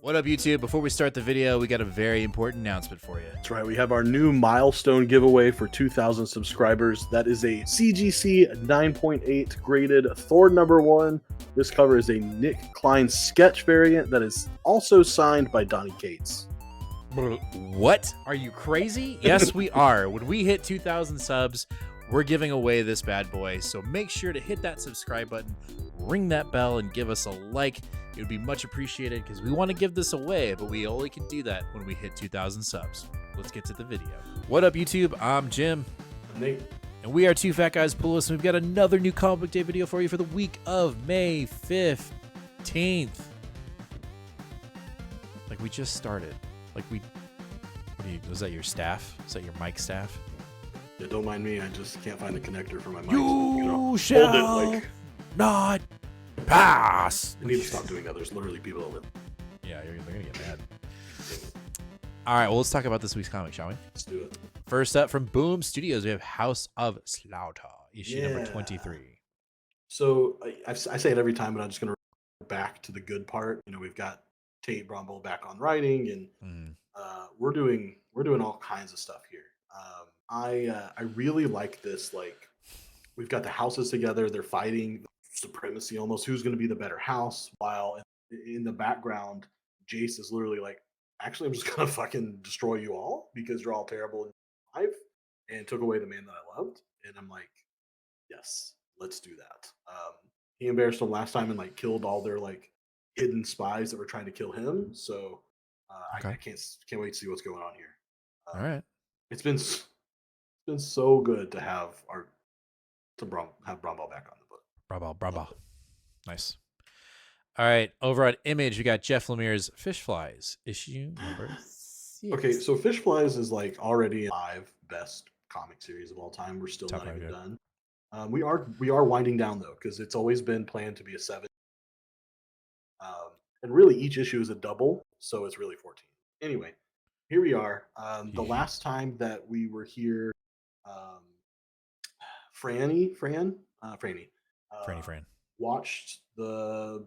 What up, YouTube? Before we start the video, we got a very important announcement for you. That's right, we have our new milestone giveaway for 2,000 subscribers. That is a CGC 9.8 graded Thor #1. This cover is a Nick Klein sketch variant that is also signed by Donnie Cates. What? Are you crazy? Yes, we are. When we hit 2,000 subs, we're giving away this bad boy. So make sure to hit that subscribe button, ring that bell, and give us a like. It would be much appreciated because we want to give this away, but we only can do that when we hit 2,000 subs. Let's get to the video. What up, YouTube? I'm Jim. Nate. And we are Two Fat Guys Pull Us, and we've got another new comic book day video for you for the week of May 15th. Like, we just started. Like, was that your staff? Is that your mic staff? Yeah, don't mind me. I just can't find the connector for my mic. You shall not pass. I need to stop doing that. There's literally people that live. Yeah, they're going to get mad. All right, well, let's talk about this week's comic, shall we? Let's do it. First up from Boom Studios, we have House of Slaughter, issue number 23. So I say it every time, but I'm just going to go back to the good part. You know, we've got Tate Bromble back on writing, and we're doing all kinds of stuff here. I really like this. Like, we've got the houses together; they're fighting supremacy almost. Who's going to be the better house? While in the background, Jace is literally like, "Actually, I'm just going to fucking destroy you all because you're all terrible in life," and took away the man that I loved. And I'm like, yes, let's do that. He embarrassed them last time and like killed all their like hidden spies that were trying to kill him. So I can't wait to see what's going on here. All right, it's been so good to have Bromwell back on the book. Bravo. Nice. All right, over on Image, we got Jeff Lemire's Fish Flies, issue number 6. Okay, so Fish Flies is like already 5 best comic series of all time. We're still not even done. We are winding down though, because it's always been planned to be a 7. And really each issue is a double, so it's really 14. Anyway, here we are. The last time that we were here, Franny watched the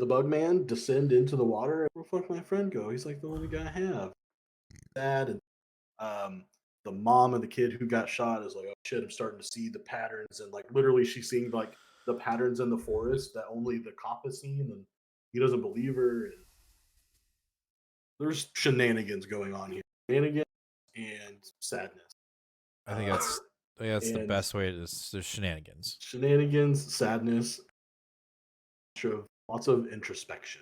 bug man descend into the water. Where the fuck my friend go? He's like the only guy I have. Sad. And the mom of the kid who got shot is like, oh shit, I'm starting to see the patterns. And like literally she's seeing like the patterns in the forest that only the cop has seen, and he doesn't believe her. And there's shenanigans going on here. Shenanigans and sadness. I think that's the best way. There's shenanigans. Shenanigans, sadness, lots of introspection.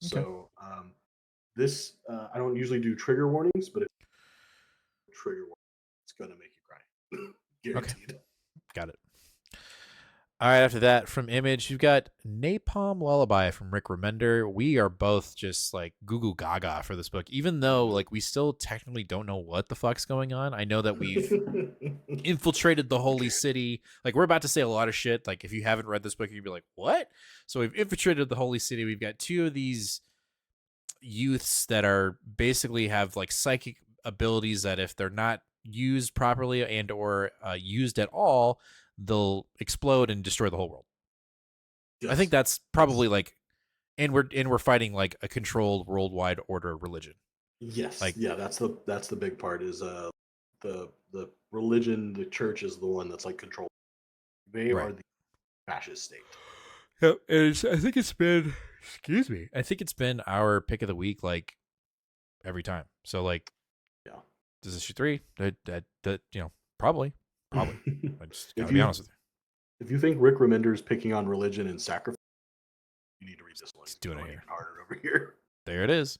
Okay. So this I don't usually do trigger warnings, but if trigger warning, it's gonna make you cry. Guaranteed. Okay. Got it. All right, after that, from Image, you've got Napalm Lullaby from Rick Remender. We are both just like goo goo gaga for this book, even though like we still technically don't know what the fuck's going on. I know that we've infiltrated the holy city. Like, we're about to say a lot of shit. Like, if you haven't read this book, you'd be like, what? So we've infiltrated the holy city. We've got 2 of these youths that are basically have like psychic abilities that if they're not used properly and or used at all, they'll explode and destroy the whole world. Yes. I think that's probably like, and we're fighting like a controlled worldwide order religion. Yes, like, yeah, that's the big part is the religion, the church is the one that's like controlled. They are the fascist state. Yep, and I think it's been, I think it's been our pick of the week like every time. So like, yeah, this is issue 3. That you know, probably. I just gotta be honest with you. If you think Rick Remender is picking on religion and sacrifice, you need to read this one. He's doing it here. Harder over here. There it is.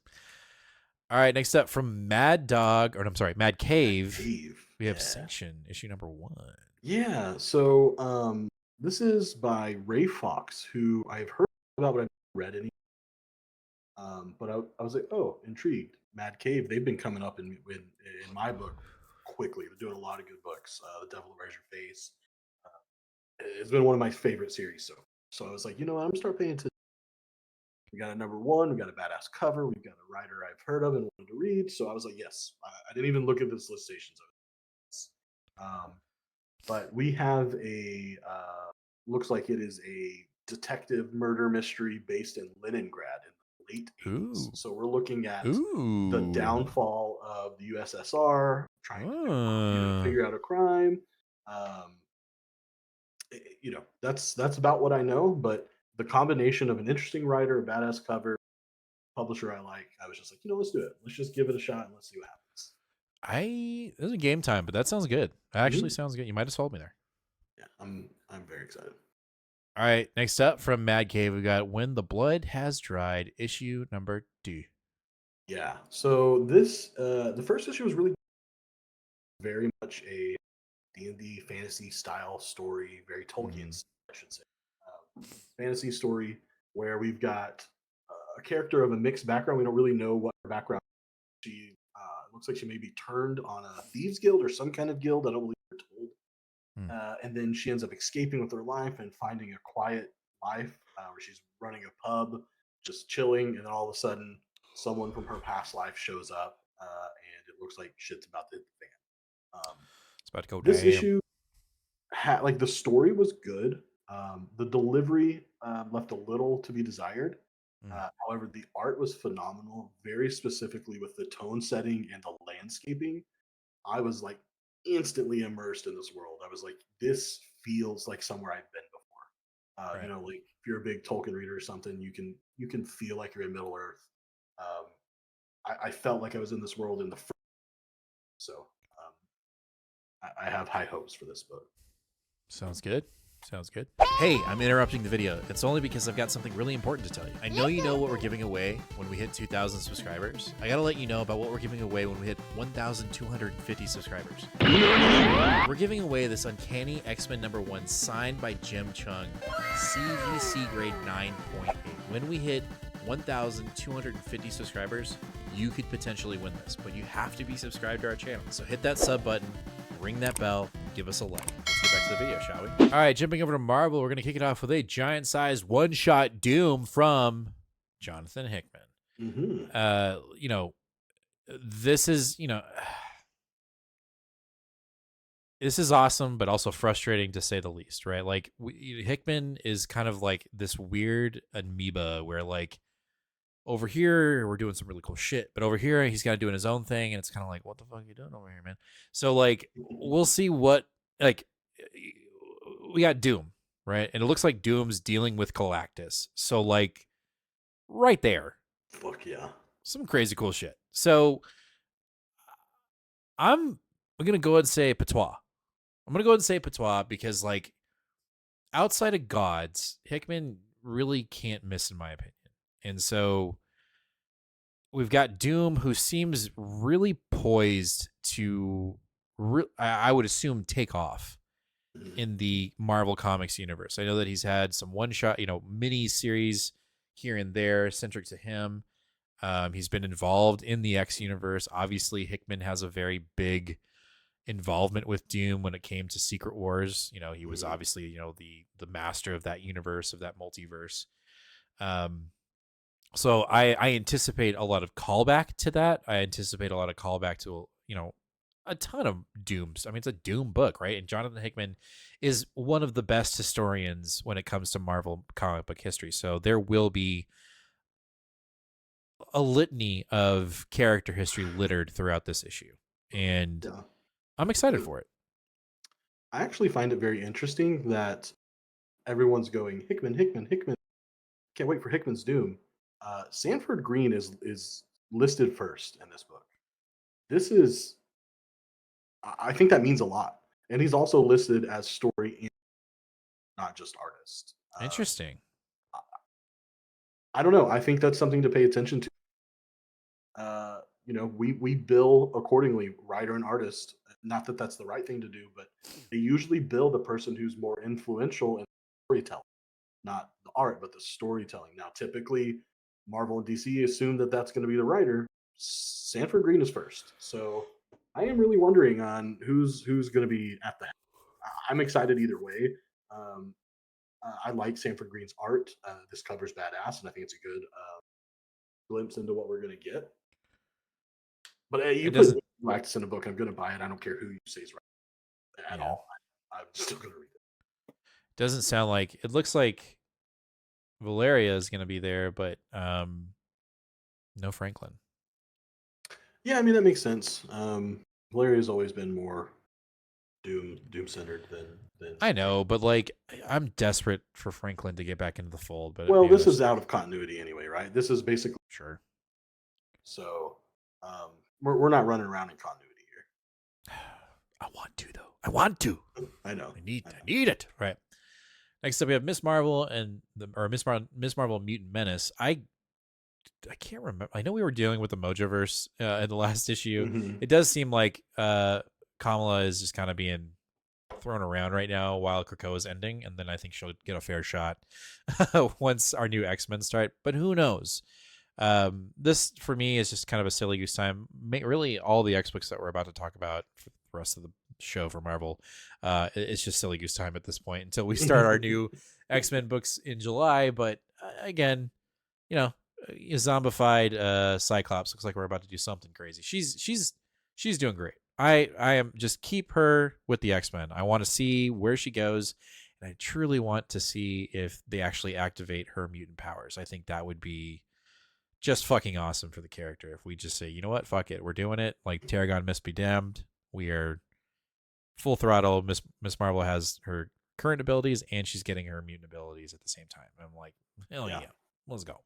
All right, next up from Mad Cave. We have Sanction issue number 1. Yeah, so this is by Ray Fox, who I've heard about, but I've never read any. But I was like, oh, intrigued. Mad Cave, they've been coming up in my book quickly. They're doing a lot of good books. The Devil Wears Your Face. It's been one of my favorite series. So I was like, you know what? I'm gonna start paying attention. We got a number 1. We got a badass cover. We've got a writer I've heard of and wanted to read. So I was like, yes. I didn't even look at the solicitations of it. But we have a looks like it is a detective murder mystery based in Leningrad in late 80s. Ooh. So we're looking at the Ooh. downfall of the USSR, trying to figure out a crime. Um, that's about what I know. But the combination of an interesting writer, a badass cover, publisher I like, I was just like, let's do it. Let's just give it a shot and let's see what happens. This is a game time, but that sounds good. Actually Mhm. sounds good. You might have sold me there. Yeah, I'm very excited. All right, next up from Mad Cave, we got When the Blood Has Dried, issue number 2. Yeah. So this the first issue was really very much a D&D fantasy style story, very Tolkien, Mm. I should say. Fantasy story where we've got a character of a mixed background. We don't really know what her background. She looks like she may be turned on a thieves guild or some kind of guild. I don't believe we're told. Mm. And then she ends up escaping with her life and finding a quiet life where she's running a pub, just chilling. And then all of a sudden, someone from her past life shows up, and it looks like shit's about to hit the fan. It's about to go This down. issue like the story was good. The delivery left a little to be desired. Mm. However, the art was phenomenal, very specifically with the tone setting and the landscaping. I was like instantly immersed in this world. I was like, this feels like somewhere I've been before. Right. Like if you're a big Tolkien reader or something, you can feel like you're in Middle Earth. Um, I felt like I was in this world in the first, so I have high hopes for this book. Sounds good. Sounds good. Hey, I'm interrupting the video. It's only because I've got something really important to tell you. I know you know what we're giving away when we hit 2,000 subscribers. I gotta let you know about what we're giving away when we hit 1,250 subscribers. We're giving away this Uncanny X-Men #1 signed by Jim Chung, CGC grade 9.8. When we hit 1,250 subscribers, you could potentially win this, but you have to be subscribed to our channel. So hit that sub button, ring that bell, give us a like. Let's get back to the video, shall we? All right, jumping over to Marvel, we're going to kick it off with a giant-sized one-shot Doom from Jonathan Hickman. Mm-hmm. This is, this is awesome, but also frustrating to say the least, right? Like, Hickman is kind of like this weird amoeba where, like, over here we're doing some really cool shit, but over here he's kind of doing his own thing, and it's kind of like, what the fuck are you doing over here, man? So like, we'll see what, like, we got Doom, right? And it looks like Doom's dealing with Galactus. So like, right there, Fuck yeah. some crazy cool shit. So I'm gonna go ahead and say Patois. I'm gonna go ahead and say Patois because, like, outside of gods, Hickman really can't miss in my opinion. And so we've got Doom, who seems really poised to, I would assume, take off Mhm. in the Marvel Comics universe. I know that he's had some one-shot, mini series here and there centric to him. He's been involved in the X universe. Obviously, Hickman has a very big involvement with Doom when it came to Secret Wars. He was Mhm. obviously, the master of that universe, of that multiverse. So I anticipate a lot of callback to that. I anticipate a lot of callback to, a ton of Dooms. I mean, it's a Doom book, right? And Jonathan Hickman is one of the best historians when it comes to Marvel comic book history. So there will be a litany of character history littered throughout this issue. And Yeah. I'm excited for it. I actually find it very interesting that everyone's going Hickman, Hickman, Hickman. Can't wait for Hickman's Doom. Sanford Greene is listed first in this book. This is, I think that means a lot, and he's also listed as story, not just artist. Interesting. I I don't know. I think that's something to pay attention to. We bill accordingly, writer and artist. Not that that's the right thing to do, but they usually bill the person who's more influential in storytelling, not the art, but the storytelling. Now, typically, Marvel and DC assume that that's going to be the writer. Sanford Greene is first, so I am really wondering on who's going to be at the. I'm excited either way. Um, I like Sanford Greene's art. This cover's badass, and I think it's a good glimpse into what we're going to get. But It you put doesn't Galactus in a book, I'm going to buy it. I don't care who you say is right at yeah. all. I'm still going to read it. Doesn't sound like it. Looks like Valeria is going to be there, but No Franklin. Yeah, I mean that makes sense. Valeria's always been more doom centered than I Frank. know, but like I'm desperate for Franklin to get back into the fold, but Well, maybe this that's is out of continuity anyway, right? This is basically sure. so. We're not running around in continuity I want to though. I want to. here. I know. I I know. need it. Right. Next up, we have Miss Marvel and Miss Marvel Mutant Menace. I can't remember. I know we were dealing with the Mojoverse in the last issue. Hmm. It does seem like Kamala is just kind of being thrown around right now while Krakoa is ending, and then I think she'll get a fair shot once our new X-Men start. But who knows? This for me is just kind of a silly goose time. Really, all the X books that we're about to talk about for the rest of the show for Marvel, it's just silly goose time at this point until we start our new X-Men books in July. But again, you know, a zombified Cyclops looks like we're about to do something crazy. She's doing great. I am just keep her with the X-Men. I want to see where she goes, and I truly want to see if they actually activate her mutant powers. I think that would be just fucking awesome for the character if we just say, you know what, fuck it, we're doing it. Like Tarragon must be damned. We are full throttle. Miss Marvel has her current abilities and she's getting her mutant abilities at the same time. I'm like, hell Yeah. yeah, let's go.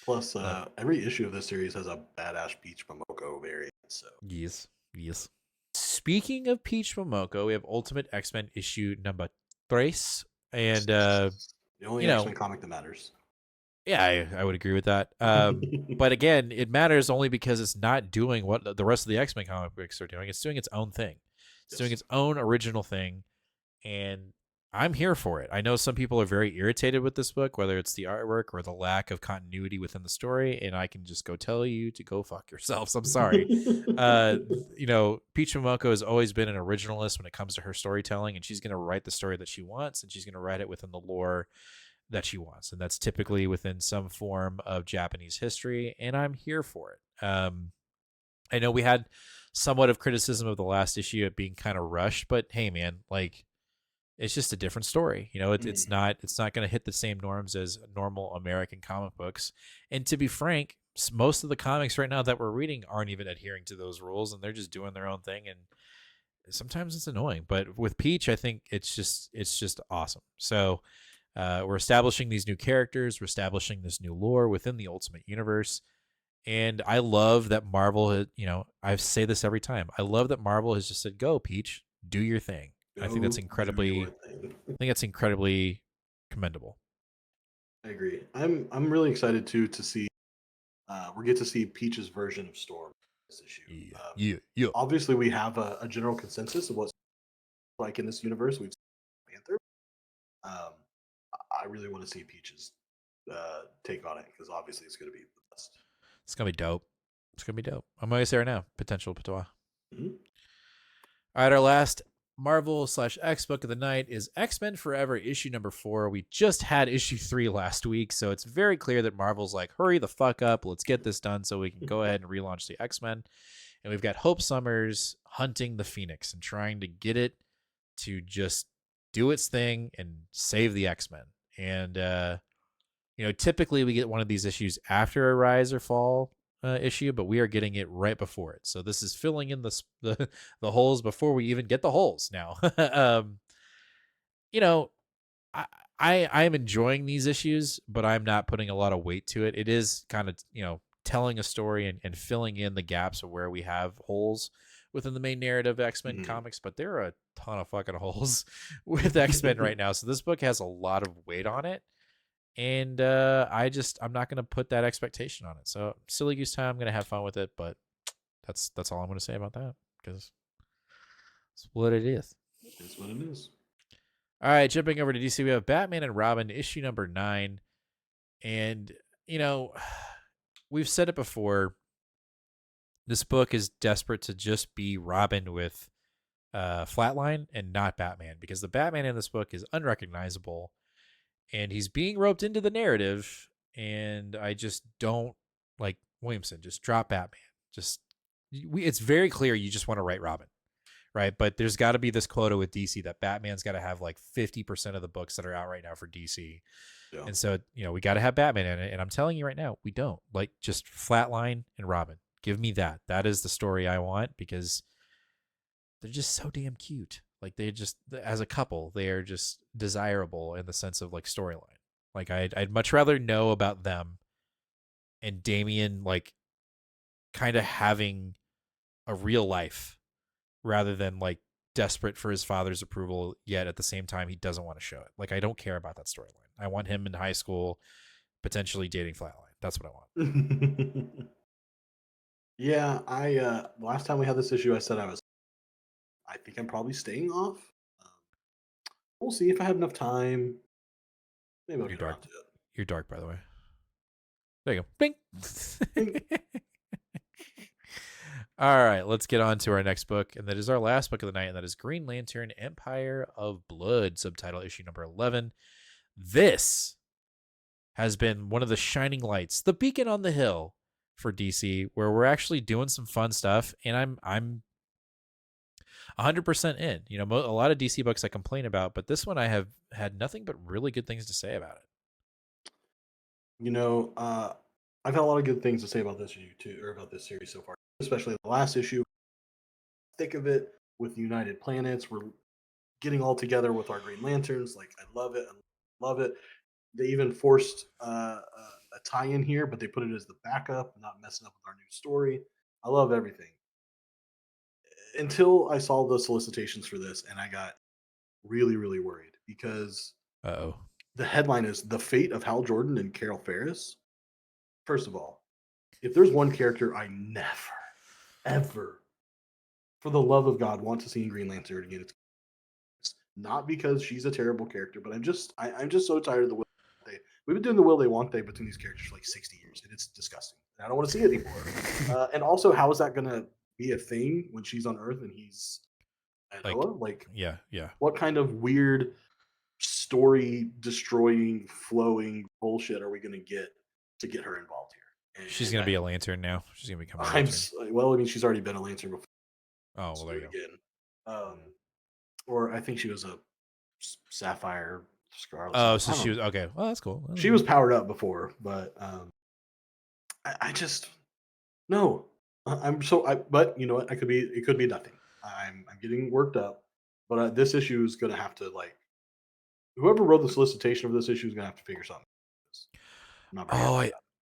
Plus, Uh, every issue of this series has a badass Peach Momoko variant. So yes, yes. Speaking of Peach Momoko, we have Ultimate X-Men issue number 3. And the only you X know, Men comic that matters. yeah, I would agree with that. But again, it matters only because it's not doing what the rest of the X-Men comic books are doing. It's doing its own thing. It's doing Yes. its own original thing, and I'm here for it. I know some people are very irritated with this book, whether it's the artwork or the lack of continuity within the story, and I can just go tell you to go fuck yourselves. I'm sorry. Uh, Peach Momoko has always been an originalist when it comes to her storytelling, and she's going to write the story that she wants, and she's going to write it within the lore that she wants, and that's typically within some form of Japanese history, and I'm here for it. I know we had somewhat of criticism of the last issue at being kind of rushed, but hey, man, like it's just a different story. Mhm. It's not going to hit the same norms as normal American comic books. And to be frank, most of the comics right now that we're reading aren't even adhering to those rules, and they're just doing their own thing. And sometimes it's annoying. But with Peach, I think it's just awesome. So we're establishing these new characters, we're establishing this new lore within the Ultimate Universe. And I love that Marvel, I say this every time. I love that Marvel has just said, "Go, Peach, do your thing." I think Go do your thing. that's incredibly commendable. I agree. I'm really excited too to see we get to see Peach's version of Storm this issue. Yeah, yeah, yeah. Obviously, we have a general consensus of what's like in this universe. We've seen Panther. Um, I really want to see Peach's take on it because obviously it's going to be the best. It's gonna be dope. It's gonna be dope. I'm gonna say right now, potential patois. Mhm. All right, our last Marvel/X book of the night is X-Men Forever issue number 4. We just had issue 3 last week, so it's very clear that Marvel's like, hurry the fuck up, let's get this done so we can go ahead and relaunch the X-Men. And we've got Hope Summers hunting the Phoenix and trying to get it to just do its thing and save the X-Men. And typically we get one of these issues after a Rise or Fall issue, but we are getting it right before it. So this is filling in the holes before we even get the holes now. you know, I, I am enjoying these issues, but I'm not putting a lot of weight to it. It is kind of, telling a story and filling in the gaps of where we have holes within the main narrative of X-Men Mhm. comics, but there are a ton of fucking holes with X-Men right now. So this book has a lot of weight on it. And I'm not gonna put that expectation on it. So silly goose time, I'm gonna have fun with it, but that's all I'm gonna say about that because it's what it is. It's what it is. All right, jumping over to DC, we have Batman and Robin issue number 9, and you know, we've said it before. This book is desperate to just be Robin with Flatline and not Batman because the Batman in this book is unrecognizable and he's being roped into the narrative. And I just don't like Williamson. Just drop Batman. It's very clear you just want to write Robin. right? But there's got to be this quota with DC that Batman's got to have like 50% of the books that are out right now for DC. Yeah. And so, we got to have Batman in it. And I'm telling you right now, we don't. Like, just Flatline and Robin. Give me that. That is the story I want, because they're just so damn cute. Like, they just, as a couple, they are just desirable in the sense of like storyline. Like, I'd much rather know about them and Damian like kind of having a real life rather than like desperate for his father's approval, yet at the same time he doesn't want to show it. Like, I don't care about that storyline. I want him in high school potentially dating Flatline. That's what I want. Yeah, I last time we had this issue, I said I think I'm probably staying off. Um, we'll see if I have enough time. Maybe I'll You're get dark. around to it. You're dark, by the way. There you go. Bing. Bing. All right, let's get on to our next book, and that is our last book of the night, and that is Green Lantern Empire of Blood, subtitle issue number 11. This has been one of the shining lights, the beacon on the hill for DC, where we're actually doing some fun stuff, and I'm 100% in. A lot of DC books I complain about, but this one I have had nothing but really good things to say about it. I've had a lot of good things to say about this issue too, or about this series so far, especially the last issue. Thick of it with United Planets. We're getting all together with our Green Lanterns. Like, I love it. I love it. They even forced a tie-in here, but they put it as the backup, not messing up with our new story. I love everything. Until I saw the solicitations for this, and I got really, really worried because Uh-oh. the headline is "The Fate of Hal Jordan and Carol Ferris." First of all, if there's one character I never, ever, for the love of God, want to see in Green Lantern again, it's not because she's a terrible character, but I'm just so tired of the will we've been doing the will they want they between these characters for like 60 years, and it's disgusting. And I don't want to see it anymore. And also, how is that going to be a thing when she's on Earth and he's at Noah? Like, yeah. What kind of weird story destroying, flowing bullshit are we going to get her involved here? And she's going to be a Lantern now. She's going to become a Lantern. Well, I mean, she's already been a Lantern before. Oh, well, there you go. Or I think she was a Sapphire Scarlet. Oh, so she was okay. Well, that's cool. She was powered up before, but I just no. But you know what? It could be nothing. I'm getting worked up, but this issue is going to have to, like, whoever wrote the solicitation for this issue is going to have to figure something.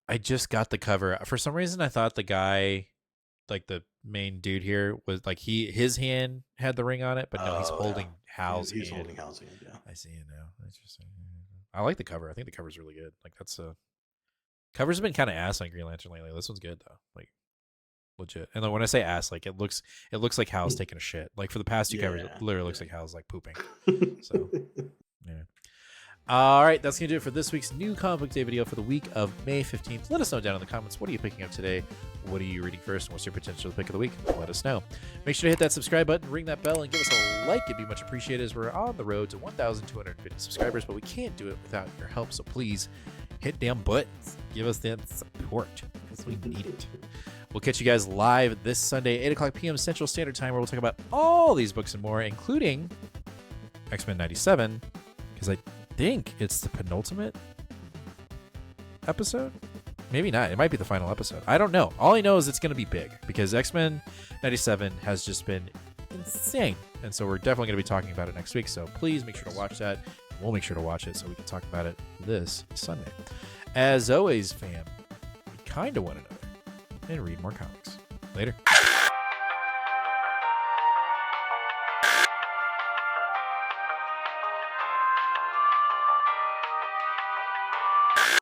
I just got the cover. For some reason, I thought the guy, like the main dude here, was like his hand had the ring on it, but no, he's holding Hal's hand. He's holding Hal's hand. Yeah, I see it now. Interesting. I like the cover. I think the cover's really good. Like, that's covers have been kind of ass on Green Lantern lately. This one's good though. Like, legit. And then when I say ass, like, it looks like Hal's taking a shit. Like, for the past two covers, it literally looks like Hal's like pooping. So yeah. All right, that's going to do it for this week's new Comic Book Day video for the week of May 15th. Let us know down in the comments, what are you picking up today? What are you reading first? And what's your potential pick of the week? Let us know. Make sure to hit that subscribe button, ring that bell, and give us a like. It'd be much appreciated, as we're on the road to 1,250 subscribers, but we can't do it without your help. So please hit damn buttons. Give us that support, because we need it. We'll catch you guys live this Sunday, 8 o'clock p.m. Central Standard Time, where we'll talk about all these books and more, including X-Men 97, because I think it's the penultimate episode. Maybe not. It might be the final episode. I don't know. All I know is it's going to be big, because X-Men 97 has just been insane. And so we're definitely going to be talking about it next week. So please make sure to watch that. We'll make sure to watch it so we can talk about it this Sunday. As always, fam, be kind to one another and read more comics. Later.